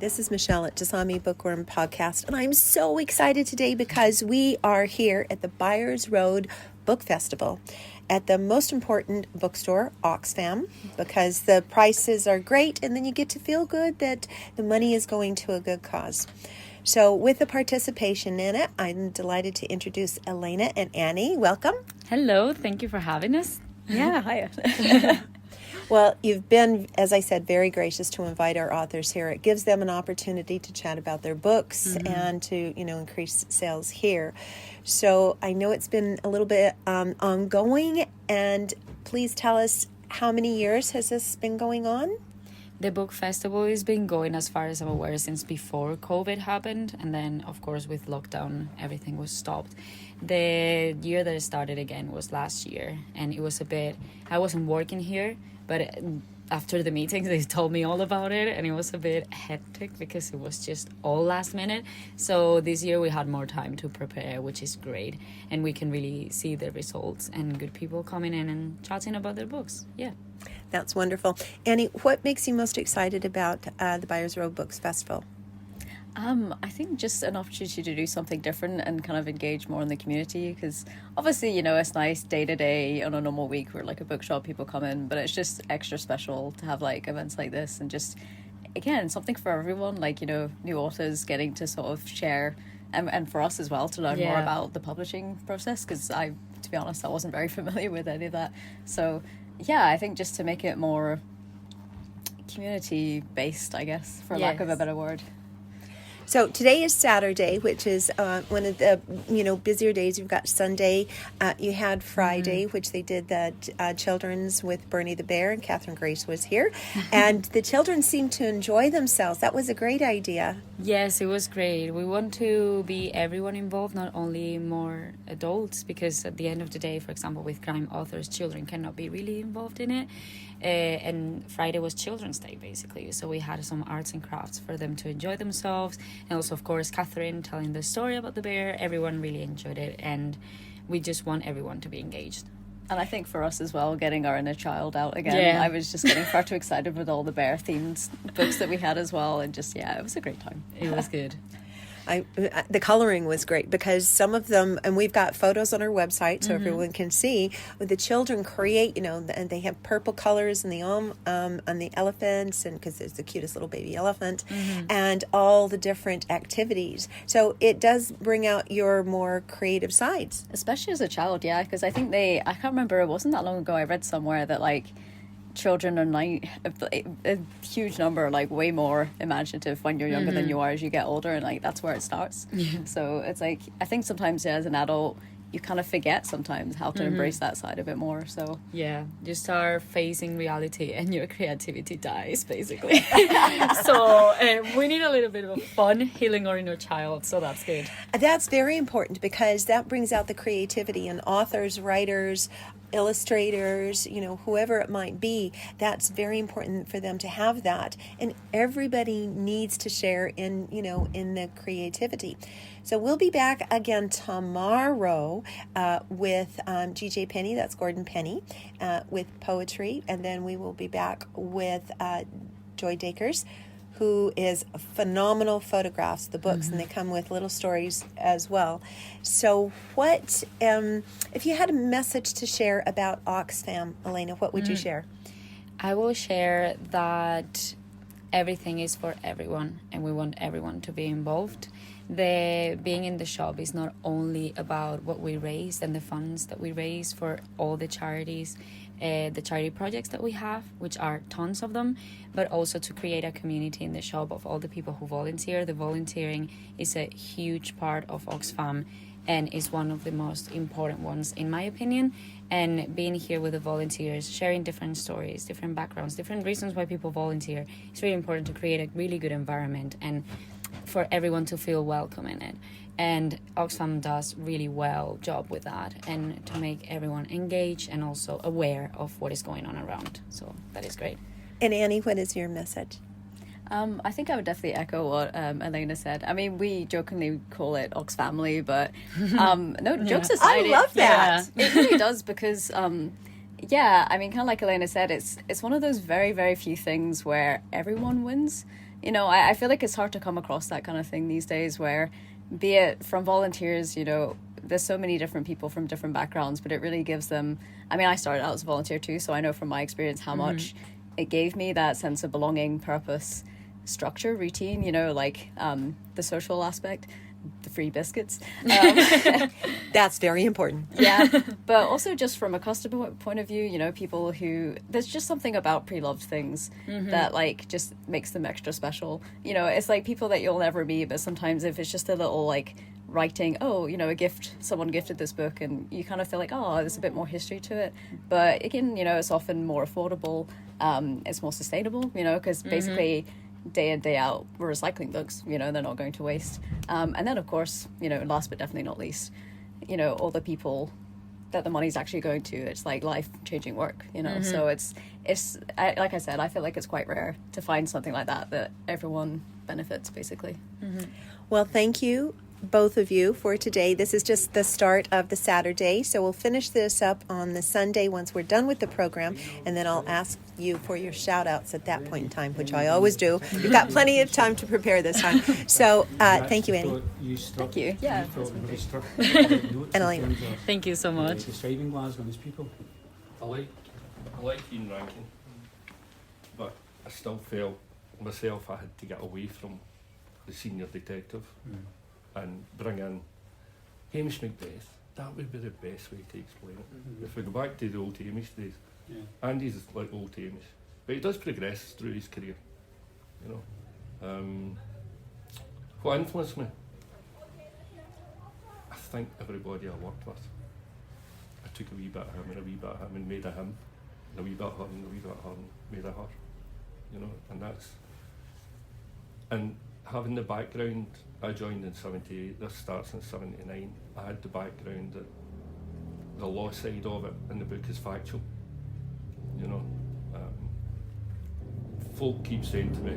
This is Michèle at Dasami Bookworm Podcast, and I'm so excited today because we are here at the Byres Road Book Festival at the most important bookstore, Oxfam, because the prices are great and then you get to feel good that the money is going to a good cause. So with the participation in it, I'm delighted to introduce Elena and Annie. Welcome. Hello, thank you for having us. Yeah, hiya. Well, you've been, as I said, very gracious to invite our authors here. It gives them an opportunity to chat about their books and to, increase sales here. So I know it's been a little bit ongoing, and please tell us, how many years has this been going on? The book festival has been going, as far as I'm aware, since before COVID happened. And then, of course, with lockdown, everything was stopped. The year that it started again was last year. And it was I wasn't working here, but after the meetings, they told me all about it. And it was a bit hectic because it was just all last minute. So this year we had more time to prepare, which is great. And we can really see the results and good people coming in and chatting about their books. Yeah. That's wonderful. Annie, what makes you most excited about the Byres Road Books Festival? I think just an opportunity to do something different and kind of engage more in the community, because obviously, it's nice day to day on a normal week where like a bookshop, people come in, but it's just extra special to have like events like this and just, again, something for everyone, like, new authors getting to sort of share and for us as well to learn more about the publishing process, because to be honest, I wasn't very familiar with any of that. So yeah, I think just to make it more community based, I guess, for lack of a better word. So today is Saturday, which is one of the busier days. You've got Sunday, you had Friday, which they did the children's with Bernie the Bear, and Catherine Grace was here, and the children seemed to enjoy themselves. That was a great idea. Yes, it was great. We want to be everyone involved, not only more adults, because at the end of the day, for example, with crime authors, children cannot be really involved in it. And Friday was Children's Day, basically. So we had some arts and crafts for them to enjoy themselves. And also, of course, Catherine telling the story about the bear. Everyone really enjoyed it. And we just want everyone to be engaged. And I think for us as well, getting our inner child out again. Yeah. I was just getting far too excited with all the bear-themed books that we had as well. And just, it was a great time. It was good. The coloring was great because some of them, and we've got photos on our website so everyone can see, with the children create, and they have purple colors on the elephants, and because there's the cutest little baby elephant, and all the different activities. So it does bring out your more creative sides. Especially as a child, yeah, because I think I can't remember, it wasn't that long ago, I read somewhere that like children are a huge number, like way more imaginative when you're younger than you are as you get older, and like that's where it starts. So it's like, I think sometimes as an adult you kind of forget sometimes how to embrace that side of it more. So yeah, you start facing reality and your creativity dies, basically. So we need a little bit of fun healing our inner child, so that's good. That's very important because that brings out the creativity in authors, writers, illustrators, whoever it might be. That's very important for them to have that, and everybody needs to share in the creativity. So we'll be back again tomorrow with G.J. Penny, that's Gordon Penny, with poetry, and then we will be back with Joy Dakers, who is phenomenal photographs, the books, and they come with little stories as well. So what, if you had a message to share about Oxfam, Elena, what would you share? I will share that everything is for everyone, and we want everyone to be involved. The being in the shop is not only about what we raise and the funds that we raise for all the charities, the charity projects that we have, which are tons of them, but also to create a community in the shop of all the people who volunteer. The volunteering is a huge part of Oxfam and is one of the most important ones in my opinion. And being here with the volunteers, sharing different stories, different backgrounds, different reasons why people volunteer, it's really important to create a really good environment and for everyone to feel welcome in it. And Oxfam does really well job with that, and to make everyone engaged and also aware of what is going on around. So that is great. And Annie, what is your message? I think I would definitely echo what Elena said. I mean, we jokingly call it Ox Family, but no, jokes aside, I love that. It really does, because yeah, I mean, kind of like Elena said, it's one of those very, very few things where everyone wins. you know, I feel like it's hard to come across that kind of thing these days, where be it from volunteers, you know, there's so many different people from different backgrounds, but it really gives them, I mean, I started out as a volunteer too, so I know from my experience how much it gave me that sense of belonging, purpose, structure, routine, you know, like the social aspect, the free biscuits. That's very important. Yeah, but also just from a customer point of view, you know, people who, there's just something about pre-loved things that like just makes them extra special. You know, it's like people that you'll never meet, but sometimes if it's just a little like writing, oh, you know, a gift, someone gifted this book, and you kind of feel like, oh, there's a bit more history to it. But again, you know, it's often more affordable, it's more sustainable, you know, because basically day in, day out, we're recycling books, you know, they're not going to waste. And then, of course, you know, last but definitely not least, you know, all the people that the money's actually going to, it's like life-changing work, you know. So it's like I said, I feel like it's quite rare to find something like that everyone benefits, basically. Well, thank you, both of you, for today. This is just the start of the Saturday, so we'll finish this up on the Sunday once we're done with the program, and then I'll ask you for your shout-outs at that point in time, which I always do. You've got plenty of time to prepare this time. So, thank you, Annie. Thank you. Yeah. And Elena. Thank you so much. Describing Glasgow and its people. I like Ian Rankin, but I still felt myself I had to get away from the senior detective and bring in Hamish Macbeth. That would be the best way to explain it. If we go back to the old Hamish days, Andy's like old Hamish, but he does progress through his career, you know. What influenced me? I think everybody I worked with. I took a wee bit of him and a wee bit of him and made a him, and a wee bit of her and a wee bit of her and made a her, you know. And having the background, I joined in 78, this starts in 79, I had the background that the law side of it in the book is factual, you know. Folk keep saying to me,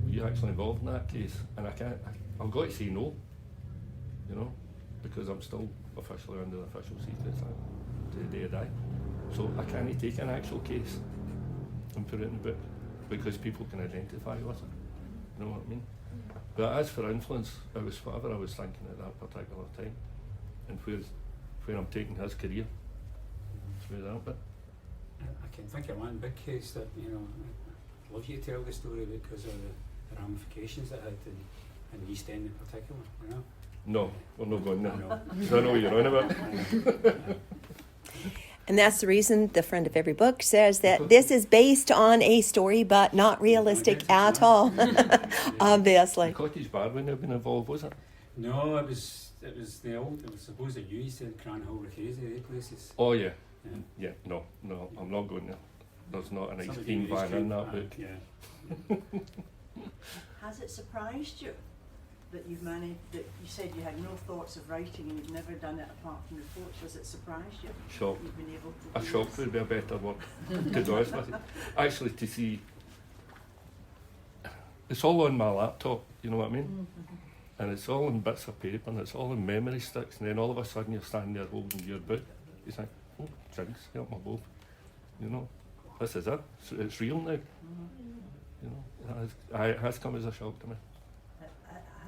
were you actually involved in that case? And I've got to say no, you know, because I'm still officially under the Official Secrets Act to the day I die. So I can't take an actual case and put it in the book because people can identify with it, you know what I mean? But as for influence, it was whatever I was thinking at that particular time, and where I'm taking his career through that bit. I can think of one big case that, you know, I'd love you to tell the story because of the ramifications it had in the East End in particular, you know? No, we're not going there. No. So I know what you're on about. And that's the reason the friend of every book says that this is based on a story, but not realistic at all, obviously. The Cottage Bar wouldn't have been involved, was it? No, it was the old, it was supposed that you used to Cranhill, Rickazy, places. Oh yeah. No, I'm not going there. There's not an ice cream van in that book. Yeah. Has it surprised you that you've managed, that you said you had no thoughts of writing and you've never done it apart from reports? Has it surprised you? Shocked. You've been able to A do shock this? would be a better word, to be honest with you. Actually, to see, it's all on my laptop, you know what I mean? And it's all in bits of paper and it's all in memory sticks, and then all of a sudden you're standing there holding your book. You think, oh, jinx, help my both. You know, this is it. It's real now. You know, it has come as a shock to me.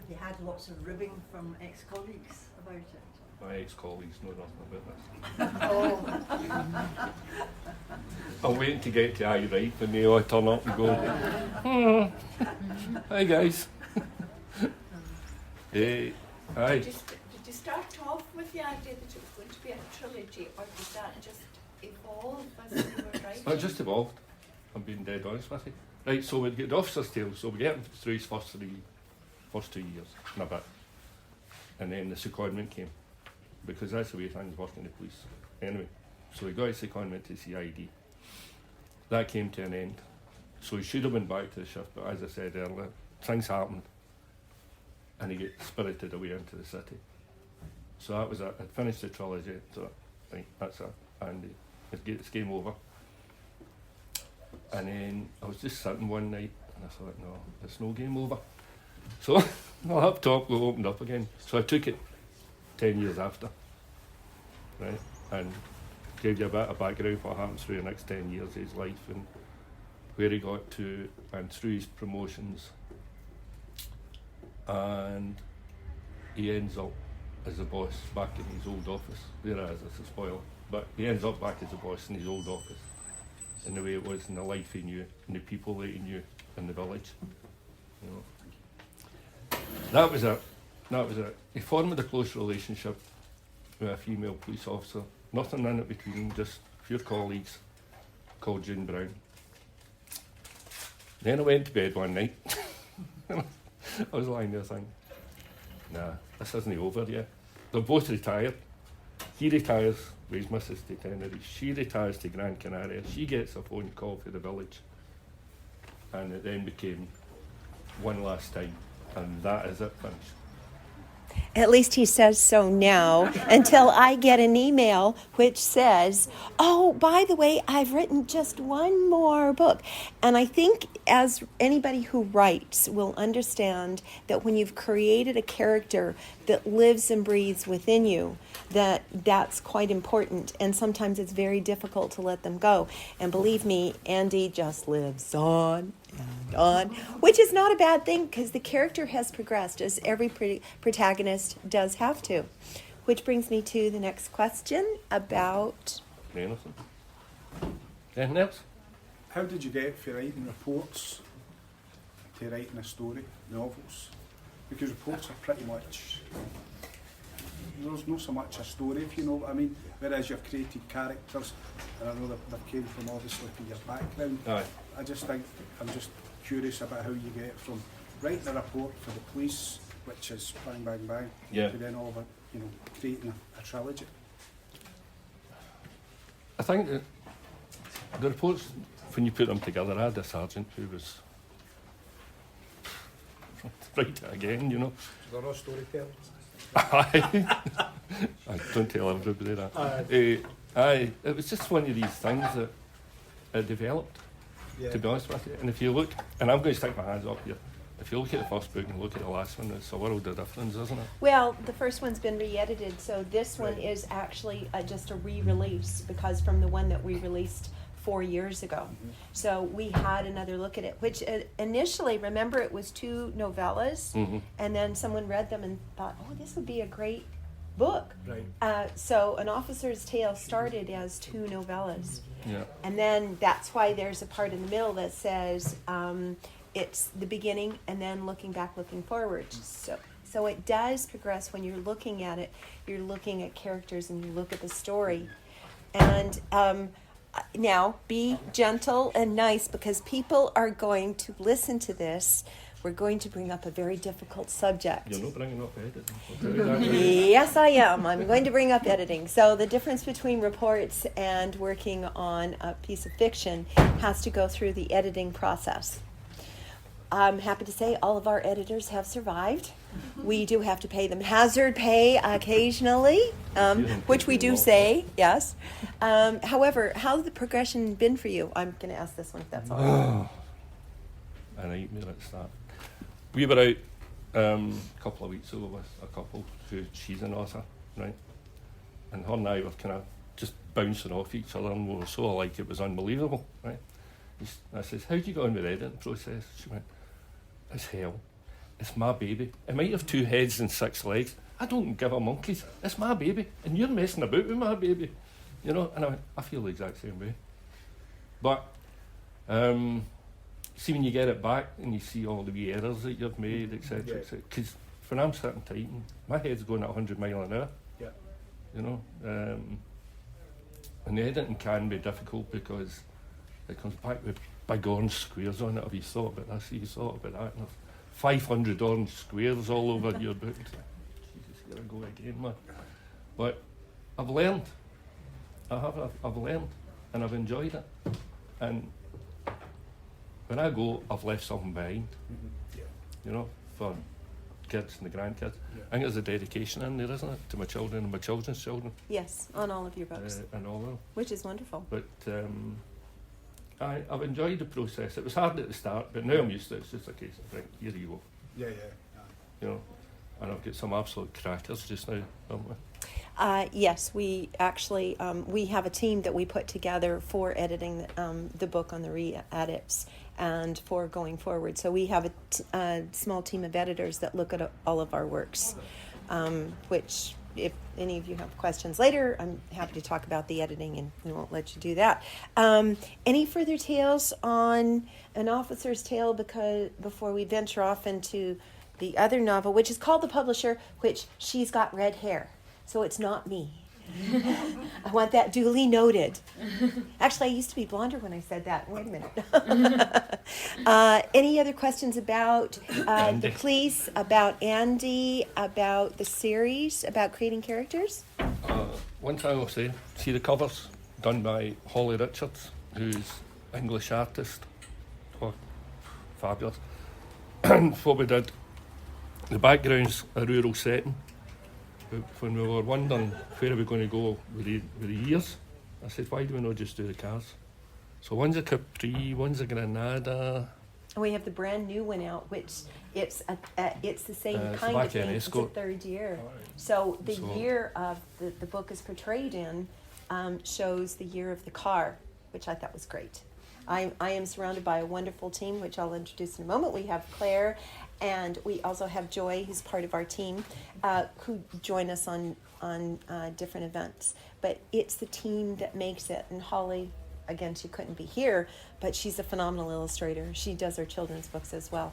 Have you had lots of ribbing from ex-colleagues about it? My ex-colleagues know nothing about this. I'm waiting to get to I Right when they all turn up and go, hi guys. Hey, hi. Did you start off with the idea that it was going to be a trilogy, or did that just evolve as you were writing? It just evolved. I'm being dead honest with you. Right, so we get the officer's tale, so we get him through his first 2 years and a bit. And then the secondment came, because that's the way things work in the police. Anyway, so he got his secondment to CID. That came to an end. So he should have went back to the shift, but as I said earlier, things happened and he gets spirited away into the city. So that was it. I'd finished the trilogy, so right, that's it. And it's game over. And then I was just sitting one night and I thought, no, it's no game over. So my laptop opened up again. So I took it 10 years after, right? And gave you a bit of background what happened through the next 10 years of his life and where he got to, and through his promotions and he ends up as a boss back in his old office. There it is, it's a spoiler. But he ends up back as a boss in his old office, in the way it was, in the life he knew, and the people that he knew in the village. You know. That was it. That was it. He formed a close relationship with a female police officer. Nothing in it between them, just a few colleagues called June Brown. Then I went to bed one night. I was lying there thinking, nah, this isn't over yet. They're both retired. He retires with his missus to Tenerife. She retires to Gran Canaria. She gets a phone call for the village. And it then became one last time. And that is it, finished. At least he says so now, until I get an email which says, oh, by the way, I've written just one more book. And I think as anybody who writes will understand that when you've created a character that lives and breathes within you, that's quite important. And sometimes it's very difficult to let them go. And believe me, Andy just lives on and on, which is not a bad thing because the character has progressed, as every protagonist does have to. Which brings me to the next question about... Anything? Anything else? How did you get from writing reports to writing a story, novels? Because reports are pretty much... There's not so much a story, if you know what I mean, whereas you've created characters, and I know that came from obviously from your background. Aye. I just think, I'm just curious about how you get from writing a report for the police, which is bang, bang, bang, Yeah. to then all of it, you know, creating a trilogy. I think that the reports, when you put them together, I had a sergeant who was write it again, you know. So they're all storytellers. Aye. I don't tell everybody that. Aye, it was just one of these things that it developed, Yeah. to be honest with you. And if you look, and I'm going to stick my hands up here, if you look at the first book and look at the last one, it's a world of difference, isn't it? Well, the first one's been re-edited, so this one Right. is actually just a re-release, because from the one that we released 4 years ago. So we had another look at it, which initially, remember, it was 2 novellas, Mm-hmm. and then someone read them and thought, oh, this would be a great book. Right. So An Officer's Tale started as 2 novellas. Yeah. And then that's why there's a part in the middle that says it's the beginning and then looking back, looking forward. So it does progress when you're looking at it. You're looking at characters and you look at the story. And now be gentle and nice, because people are going to listen to this. We're going to bring up a very difficult subject. You're not bringing up editing. I'll tell you that. Yes, I am. I'm going to bring up editing. So the difference between reports and working on a piece of fiction has to go through the editing process. I'm happy to say all of our editors have survived. We do have to pay them hazard pay occasionally, which we do say, yes. However, how's the progression been for you? I'm going to ask this one if that's all right. And I me at the start. We were out a couple of weeks ago with a couple who, she's an author, right? And her and I were kind of just bouncing off each other, and we were so alike it was unbelievable, right? I says, how do you go on with the editing process? She went, it's hell. It's my baby. It might have 2 heads and 6 legs. I don't give a monkeys. It's my baby. And you're messing about with my baby. You know? And I went, I feel the exact same way. But, see, when you get it back and you see all the wee errors that you've made, etc., because when I'm sitting typing, my head's going at 100 mile an hour. Yeah. You know? And the editing can be difficult because it comes back with big orange squares on it. Have you thought about this? Have you thought about that? And there's 500 orange squares all over your book. Jesus, here I go again, man. But I've learned. I've learned, and I've enjoyed it. And when I go, I've left something behind. Yeah. You know, for kids and the grandkids. Yeah. I think there's a dedication in there, isn't it, to my children and my children's children, Yes, on all of your books, and all of them. which is wonderful. But I've enjoyed the process. It was hard at the start, but now I'm used to it. It's just a case of, right, here you go. Yeah. You know, and I've got some absolute crackers just now, haven't we? Yes, we actually we have a team that we put together for editing the book on the re-edits and for going forward. So we have a small team of editors that look at all of our works, which if any of you have questions later, I'm happy to talk about the editing, and we won't let you do that. Any further tales on An Officer's Tale before we venture off into the other novel, which is called The Publisher, which she's got red hair, so it's not me. I want that duly noted. Actually, I used to be blonder when I said that. Wait a minute. Any other questions about the police, about Andy, about the series, about creating characters? One thing I'll say, see the covers done by Holly Richards, who's English artist. Oh, fabulous. What we did, the background's a rural setting. When we were wondering where are we going to go with the years, I said, why do we not just do the cars? So one's a Capri, one's a Granada. And we have the brand new one out, which it's the same It's kind back of thing. in It's the Escort. third year. Right. So the So- year of the book is portrayed in shows the year of the car, which I thought was great. I am surrounded by a wonderful team, which I'll introduce in a moment. We have Claire, and we also have Joy, who's part of our team, who join us on different events. But it's the team that makes it. And Holly, again, she couldn't be here, but she's a phenomenal illustrator. She does our children's books as well.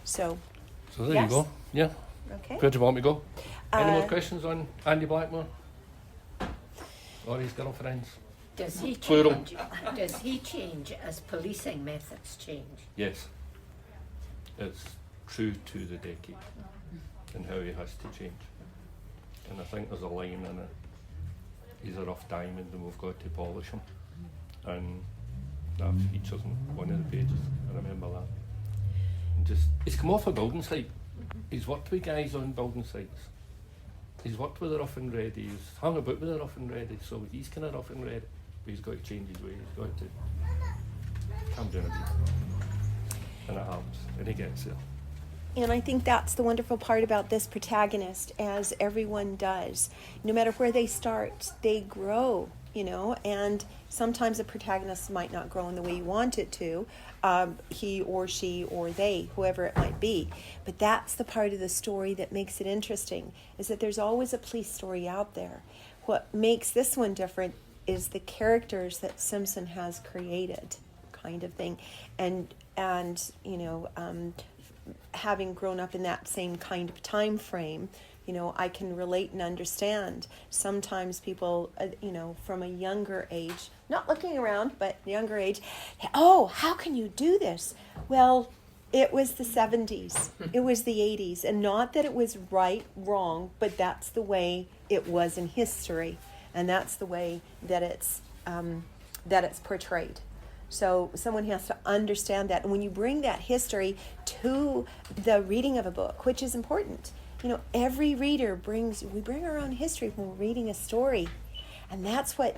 So So there Yes. you go. Yeah. okay. Where do you want me to go? Any more Uh, questions on Andy Blackmore? Or his girlfriends? Does he Plural. change? Does he change as policing methods change? Yes. It's true to the decade and how he has to change. And I think there's a line in it. He's a rough diamond and we've got to polish him. And that features in one of the pages. I remember that. And just, he's come off a building site. He's worked with guys on building sites. He's worked with the rough and ready. He's hung about with the rough and ready. So he's kind of rough and ready. But he's got to change his way. He's got to calm down a bit. And it happens. And he gets there. And I think that's the wonderful part about this protagonist, as everyone does. No matter where they start, they grow, and sometimes a protagonist might not grow in the way you want it to, he or she or they, whoever it might be. But that's the part of the story that makes it interesting, is that there's always a police story out there. What makes this one different is the characters that Simpson has created, kind of thing. And having grown up in that same kind of time frame, I can relate and understand. Sometimes people, from a younger age, not looking around, but younger age, oh, how can you do this? Well, it was the 70s, it was the 80s, and not that it was right, wrong, but that's the way it was in history, and that's the way that it's portrayed. So someone has to understand that. And when you bring that history to the reading of a book, which is important, every reader we bring our own history when we're reading a story. And that's what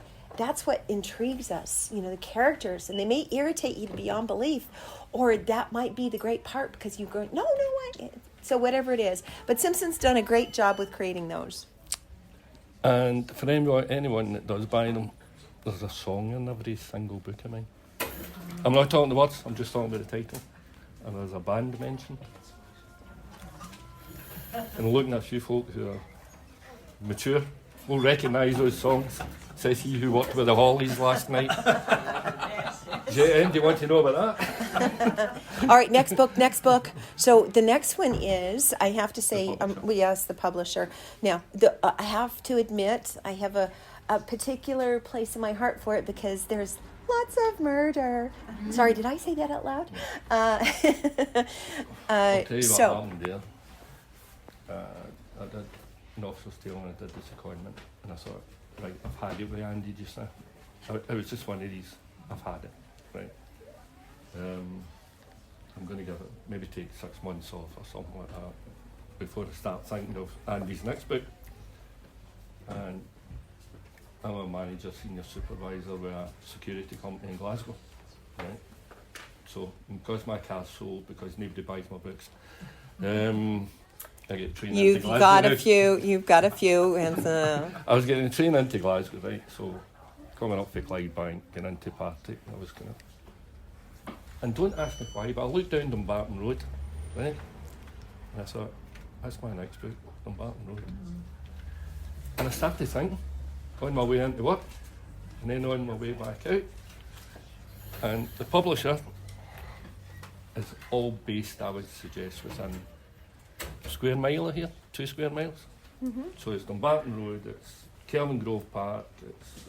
intrigues us, the characters. And they may irritate you beyond belief, or that might be the great part because you go, no, what? So whatever it is. But Simpson's done a great job with creating those. And for anyone that does buy them, there's a song in every single book of mine. I'm not talking the words, I'm just talking about the title. And there's a band mentioned. And looking at a few folk who are mature will recognise those songs. Says he who worked with the Hollies last night. JN, do you want to know about that? All right, next book. So the next one is, I have to say, we asked the publisher. Now, I have to admit, I have a particular place in my heart for it because there's lots of murder. Sorry, did I say that out loud? I'll tell you what happened there. I did an Officer's Tale and I did the secondment, and I thought, right, I've had it with Andy just now. It was just one of these, I've had it, right. I'm going to give it, maybe take 6 months off or something like that before I start thinking of Andy's next book. And I'm a manager, senior supervisor with a security company in Glasgow, right? So because my car's sold, because nobody buys my books, I get trained You've into Glasgow got now. a few. You've got a few, and I was getting trained into Glasgow, right? So coming up for Clydebank, getting into Partick, I was kind of. And don't ask me why, but I looked down Dumbarton Road, right? And I thought, that's my next book, Dumbarton Road. And I started thinking, on my way into work, and then on my way back out. And the publisher is all based, I would suggest, within a square mile of here, 2 square miles. So it's Dumbarton Road, it's Kelvin Grove Park, it's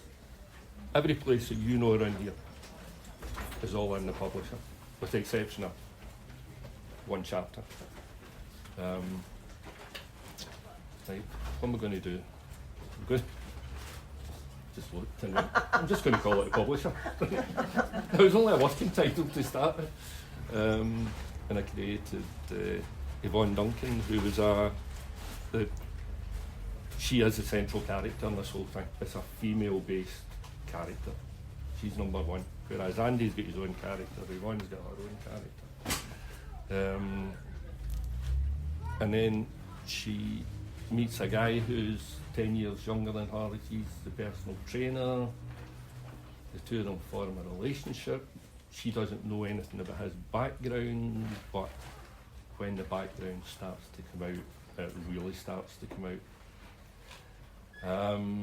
every place that you know around here is all in the publisher, with the exception of one chapter. Right, what am I going to do? I'm going just looked and I'm just going to call it a publisher. It was only a working title to start with. And I created Yvonne Duncan, who was she is the central character in this whole thing. It's a female-based character. She's number one, whereas Andy's got his own character, Yvonne's got her own character. And then she meets a guy who's 10 years younger than her. He's the personal trainer. The two of them form a relationship. She doesn't know anything about his background, but when the background starts to come out, it really starts to come out.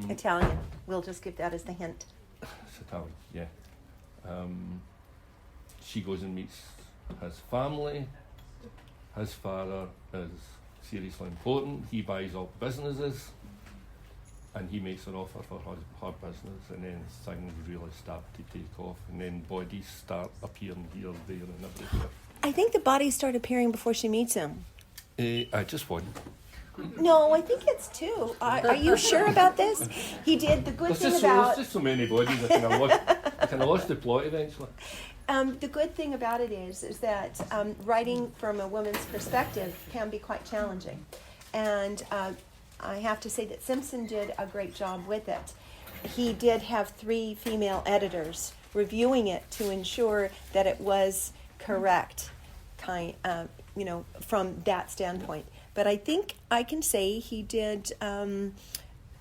Italian. We'll just give that as the hint. It's Italian, yeah. She goes and meets his family. His father is seriously important. He buys up businesses, and he makes an offer for her business, and then things really start to take off, and then bodies start appearing here, there, and everywhere. I think the bodies start appearing before she meets him. I just one. No, I think it's 2. Are you sure about this? He did the good thing about. There's just so many bodies. I kind of lost the plot eventually. The good thing about it is that writing from a woman's perspective can be quite challenging, and I have to say that Simpson did a great job with it. He did have 3 female editors reviewing it to ensure that it was correct, from that standpoint. But I think I can say he did, from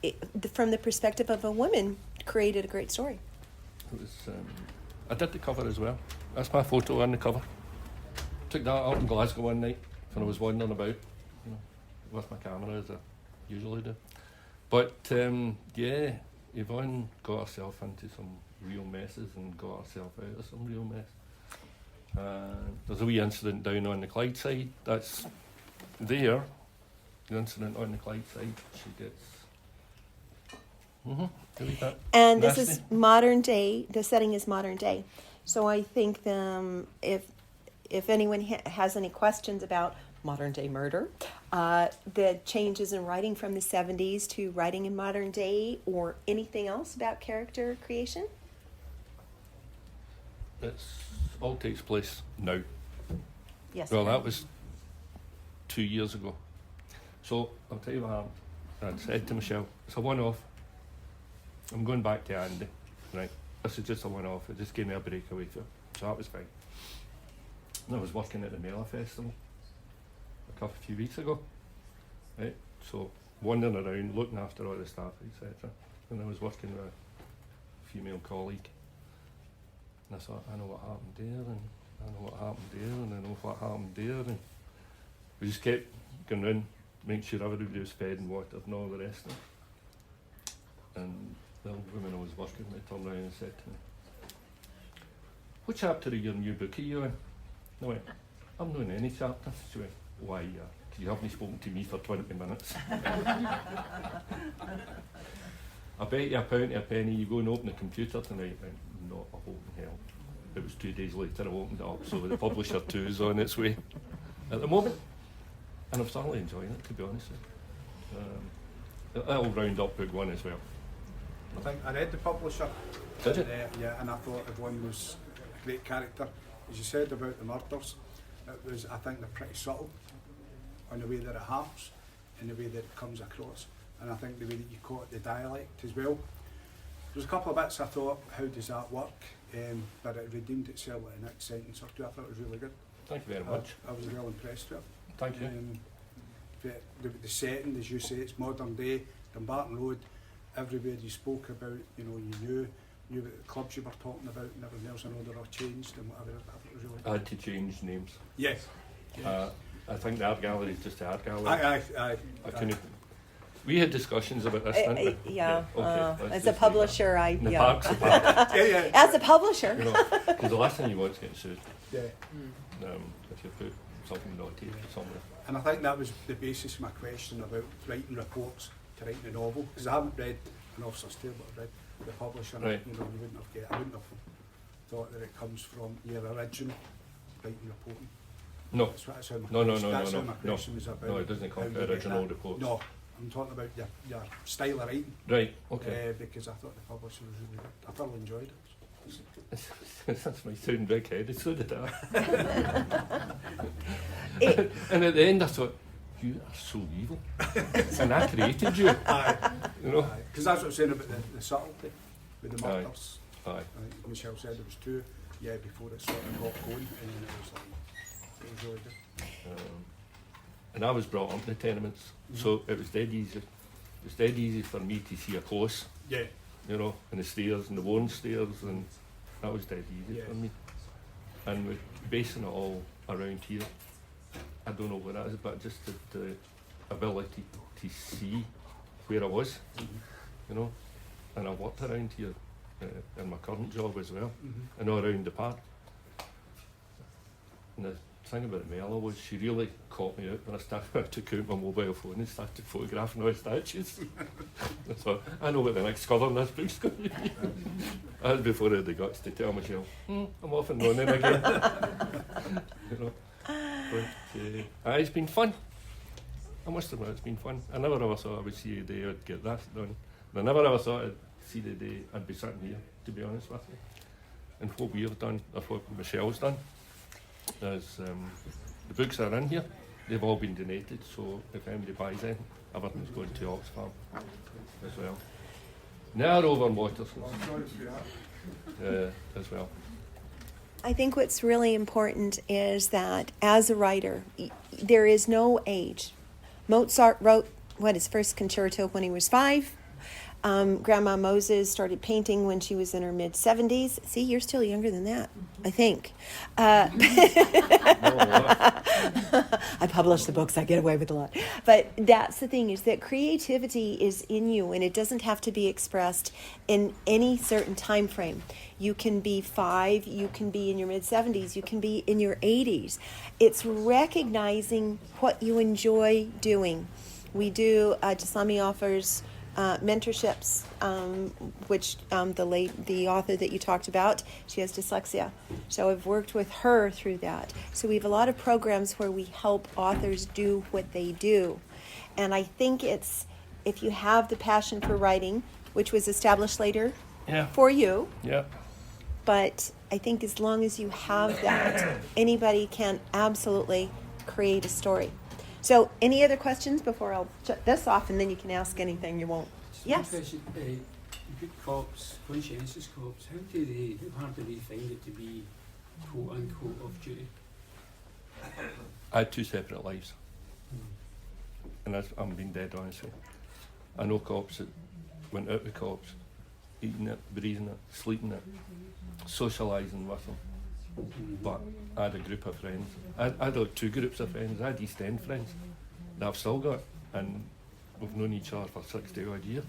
the perspective of a woman, created a great story. It was. I did the cover as well. That's my photo on the cover. Took that out in Glasgow one night when I was wandering about, with my camera as I usually do. But yeah, Yvonne got herself into some real messes and got herself out of some real mess. There's a wee incident down on the Clyde side. That's there. The incident on the Clyde side. She gets. And this is modern day. The setting is modern day. So I think if anyone has any questions about modern day murder, the changes in writing from the 70s to writing in modern day, or anything else about character creation? It all takes place now. Yes. Well, that was 2 years ago. So I'll tell you what happened. I said to Michèle, it's a one-off. I'm going back to Andy, right? This is just a one-off. It just gave me a breakaway for it. So that was fine. And I was working at the Mela Festival a few weeks ago, right? So wandering around, looking after all the staff, etc. And I was working with a female colleague. And I thought, I know what happened there, and I know what happened there, and I know what happened there. And we just kept going round, making sure everybody was fed and watered and all the rest of it. And the woman I was working with turned around and said to me, what chapter of your new book are you in? And I went, I'm not in any chapter. She went, why, you haven't spoken to me for 20 minutes. I bet you a pound to a penny, you go and open the computer tonight. I went, not a hope in hell. It was 2 days later I opened it up, so the publisher 2 is on its way at the moment. And I'm thoroughly enjoying it, to be honest with you. That'll round up book 1 as well. I think I read The Publisher. Did you? Yeah, and I thought Yvonne was a great character. As you said about the murders, it was, I think they're pretty subtle in the way that it happens, in the way that it comes across, and I think the way that you caught the dialect as well. There's a couple of bits I thought, how does that work? But it redeemed itself in the next sentence or 2. I thought it was really good. Thank you very much. I was real impressed with it. Thank you. the setting, as you say, it's modern day. Dumbarton Road, everywhere you spoke about, you know, you knew what the clubs you were talking about and everything else. I know they're all changed and whatever. It was really I had to change names. yes. I think the art gallery is just the art gallery. I couldn't. We had discussions about this, didn't we? Yeah. Okay, let's As just a leave publisher, that. The yeah. park's a park. yeah. As a publisher. You know, because the last thing you want is getting sued. Yeah. If you put something naughty somewhere. And I think that was the basis of my question about writing reports to writing a novel, because I haven't read An Officer's Tale, but I've read the publisher. Right. You know, I wouldn't have thought that it comes from your original writing reporting. No. That's how my No, question was about. No, it doesn't come how from you the get original that. reports. No, I'm talking about your style of writing. Right, okay. Because I thought the publisher was really good. I thoroughly enjoyed it. That's my sounding big headed, so did I. It- And at the end I thought, you are so evil. And I created you. Aye. You know? Because that's what I'm saying about the subtlety with the Aye. murders. Aye. Like Michèle said, there was two, before it sort of got going, and then it was really good. And I was brought up in the tenements, so it was dead easy. It was dead easy for me to see a close, Yeah. you know, and the stairs and the worn stairs, and that was dead easy Yeah. for me. And with basing it all around here, I don't know what that is, but just the ability to see where I was, you know, and I worked around here in my current job as well, and all around the park. And the thing about Mela was she really caught me out when I took out my mobile phone and started photographing all the statues. So I know what the next cover in this book's going to be. That was before I had the guts to tell Michèle, I'm off and running again. You know. But it's been fun. I must admit it's been fun. I never ever thought I would see a day I'd get that done. And I never ever thought I'd see the day I'd be sitting here, to be honest with you. And what we've done, or what Michèle's done, is the books are in here. They've all been donated, so if anybody buys anything, everything's going to Oxfam as well. Now over in Watersfield as well. I think what's really important is that as a writer, there is no age. Mozart wrote his first concerto when he was 5. Grandma Moses started painting when she was in her mid-70s. See, you're still younger than that, I think. I publish the books, I get away with a lot. But that's the thing, is that creativity is in you, and it doesn't have to be expressed in any certain time frame. You can be 5, you can be in your mid-70s, you can be in your 80s. It's recognizing what you enjoy doing. We do, Jaslami offers mentorships, which the author that you talked about, she has dyslexia. So I've worked with her through that. So we have a lot of programs where we help authors do what they do. And I think it's, if you have the passion for writing, which was established later for you, but I think as long as you have that, anybody can absolutely create a story. So, any other questions before I'll shut this off, and then you can ask anything you want? Yes. Question, good cops, conscientious cops, how hard do they find it to be quote unquote off duty? I had 2 separate lives, and I'm being dead honest with you. I know cops that went out with cops, eating it, breathing it, sleeping it, socialising with them. But I had a group of friends. I had 2 groups of friends. I had East End friends that I've still got, and we've known each other for 60 odd years.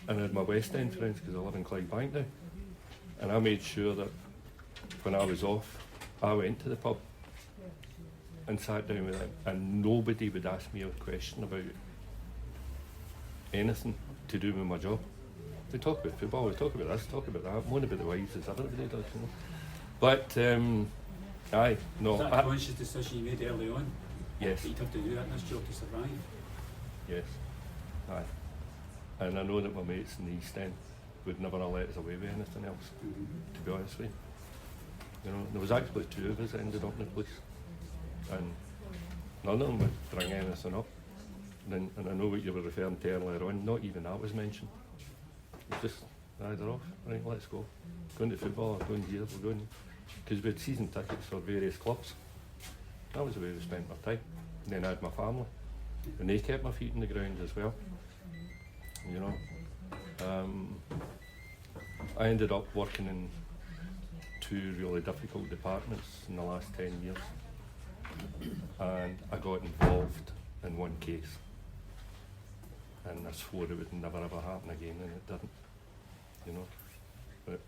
And I had my West End friends because I live in Clydebank now. And I made sure that when I was off, I went to the pub and sat down with them, and nobody would ask me a question about anything to do with my job. We talk about football, we talk about this, talk about that, moan about the wives as everybody does, you know. But, aye, no. Was that a conscious decision you made early on? Yes. That you'd have to do that in this job to survive? Yes. Aye. And I know that my mates in the East End would never have let us away with anything else, to be honest with you. You know, there was actually 2 of us that ended up in the police. And none of them would bring anything up. And I know what you were referring to earlier on, not even that was mentioned. It was just, they're off, right, let's go. Going to football, or going here, we're going. Because we had season tickets for various clubs. That was the way we spent our time. And then I had my family, and they kept my feet on the ground as well. You know, I ended up working in 2 really difficult departments in the last 10 years, and I got involved in one case, and I swore it would never ever happen again, and it didn't. You know, but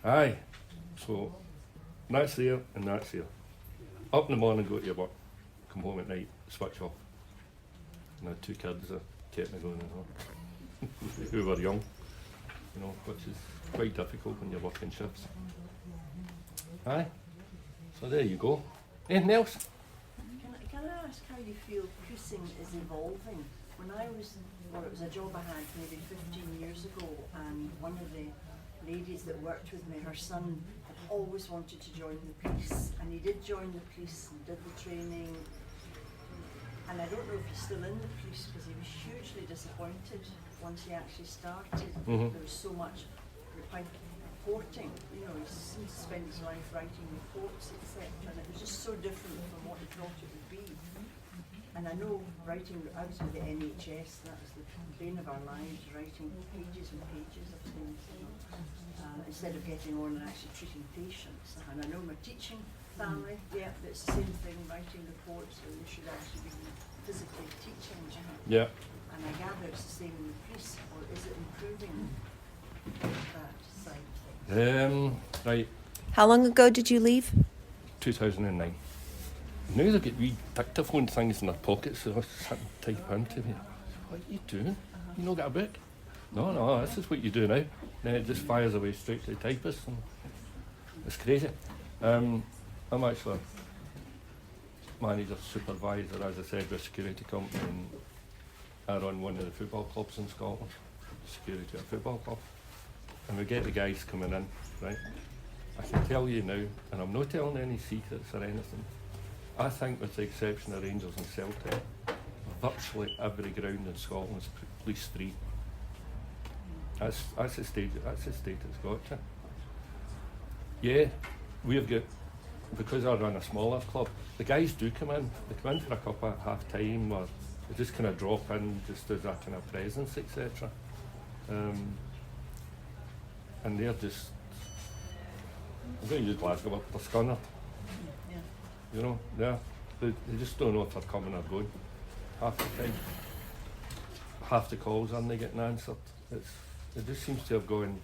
aye, so that's there and that's there. Up in the morning, go to your work, come home at night, switch off. And I had 2 kids that kept me going as well, who were young, you know, which is quite difficult when you're working shifts. Aye, so there you go. Anything else? Can I ask how you feel policing is evolving? When I was, well, it was a job I had maybe 15 years ago, and one of the ladies that worked with me, her son had always wanted to join the police, and he did join the police and did the training. And I don't know if he's still in the police, because he was hugely disappointed once he actually started. Mhm. There was so much reporting, you know, he seemed to spend his life writing reports, etc. And it was just so different from what he thought it would be. And I know writing, I was with the NHS, that was the bane of our lives, writing pages and pages of things, you know, instead of getting on and actually treating patients. And I know my teaching family, yeah, it's the same thing, writing reports, and you should actually be physically teaching. Yeah. And I gather it's the same in the police, or is it improving that side of things? Right, How long ago did you leave? 2009. Now they've got wee dictaphone things in their pockets, so I sit and type into me. What are you doing? You not got a book? No, this is what you do now. Then it just fires away straight to the typist, and it's crazy. I'm actually a manager, supervisor, as I said, with a security company, and I run one of the football clubs in Scotland, security at a football club. And we get the guys coming in, right? I can tell you now, and I'm not telling any secrets or anything, I think with the exception of Rangers and Celtic, virtually every ground in Scotland is police free. That's the state it's got to. Yeah, we've got, because I run a smaller club, the guys do come in. They come in for a cup at half time, or they just kind of drop in just as a kind of presence, etc. And they're just, I'm going to use Glasgow, but they're scunnered. Yeah. You know, they just don't know if they're coming or going half the time. Half the calls aren't they getting answered. It just seems to have gone.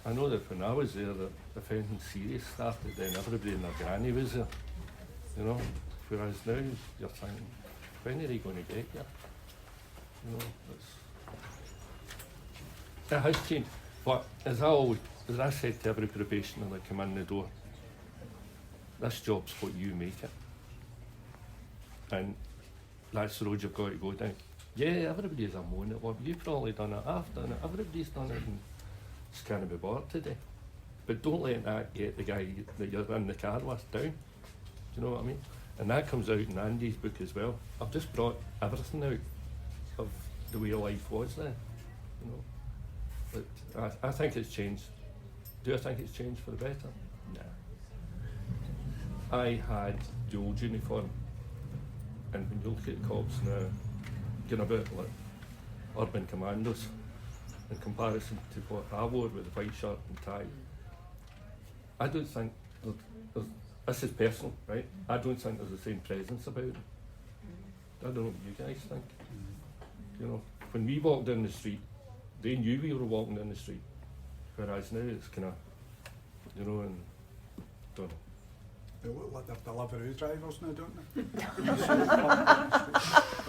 I know that when I was there, that if anything serious started, then everybody and their granny was there. You know, whereas now you're thinking, when are they going to get you? You know, it has changed. But as I said to every probationer that come in the door, this job's what you make it. And that's the road you've got to go down. Yeah, everybody's a moan at work. You've probably done it, I've done it, everybody's done it, and just can't be bothered today. But don't let that get the guy that you're in the car with down. Do you know what I mean? And that comes out in Andy's book as well. I've just brought everything out of the way life was then. You know. But I think it's changed. Do I think it's changed for the better? Nah. I had the old uniform, and when you look at cops now, getting a bit like urban commandos in comparison to what I wore with the white shirt and tie. I don't think, this is personal, right? I don't think there's the same presence about it. I don't know what you guys think. You know, when we walked down the street, they knew we were walking down the street, whereas now it's kind of, you know, and don't know. They look like they're delivery drivers now, don't they? They're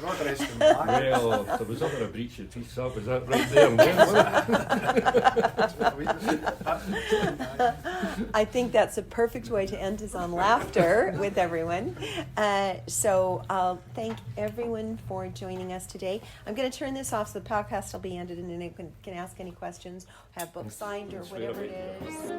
all dressed in black. Well, there was ever a breach of peace, that was that right there and then. I think that's a perfect way to end us on laughter with everyone. So I'll thank everyone for joining us today. I'm going to turn this off so the podcast will be ended, and then you can ask any questions, have books signed or whatever it is.